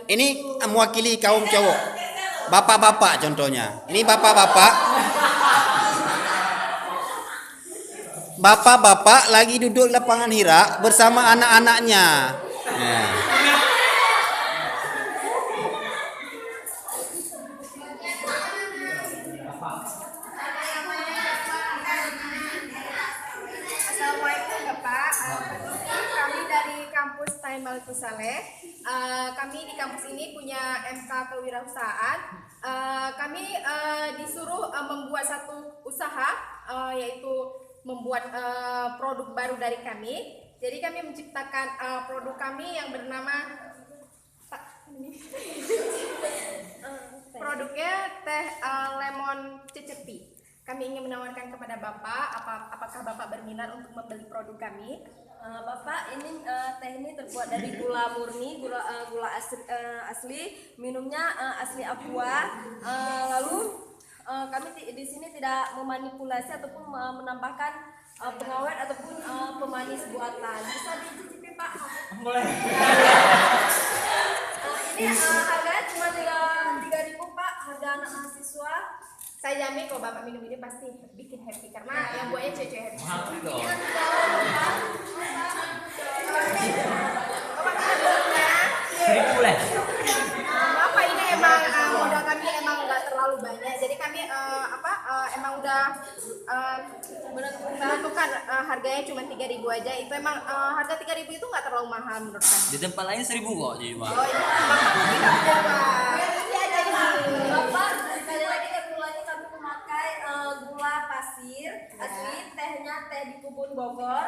ini mewakili kaum cowok. Bapak-bapak contohnya. Ini bapak-bapak. Bapak-bapak lagi duduk di lapangan Hira bersama anak-anaknya. Nah. Assalamualaikum Bapak. Kami dari kampus Taimal Saleh. Kami di kampus ini punya MK Kewirausahaan. Kami disuruh membuat satu usaha, yaitu membuat produk baru dari kami. Jadi kami menciptakan produk kami yang bernama produknya teh lemon cecepi. Kami ingin menawarkan kepada Bapak, apakah Bapak berminat untuk membeli produk kami? Bapak, ini teh ini terbuat dari gula murni, gula asli, minumnya asli aqua. Lalu kami di sini tidak memanipulasi ataupun menambahkan pengawet ataupun pemanis buatan. Bisa dicicipi Pak? Boleh. Ini harganya cuma 3.000 Pak, harga anak mahasiswa. Saya jamin kalau Bapak minum ini pasti bikin happy karena yang buatnya cewek happy. Mahal itu. Boleh. Bapak ini emang modal kami emang nggak terlalu banyak, jadi kami emang udah menentukan harganya cuma 3.000 aja. Itu emang harga 3.000 itu nggak terlalu mahal menurut kami. Di tempat lain 1.000 kok jadi Pak. Oh iya, Bapak tidak jawab. Ini aja ini. Bapak, sekali lagi gulanya kami memakai gula pasir asli, tehnya teh di kebun Bogor.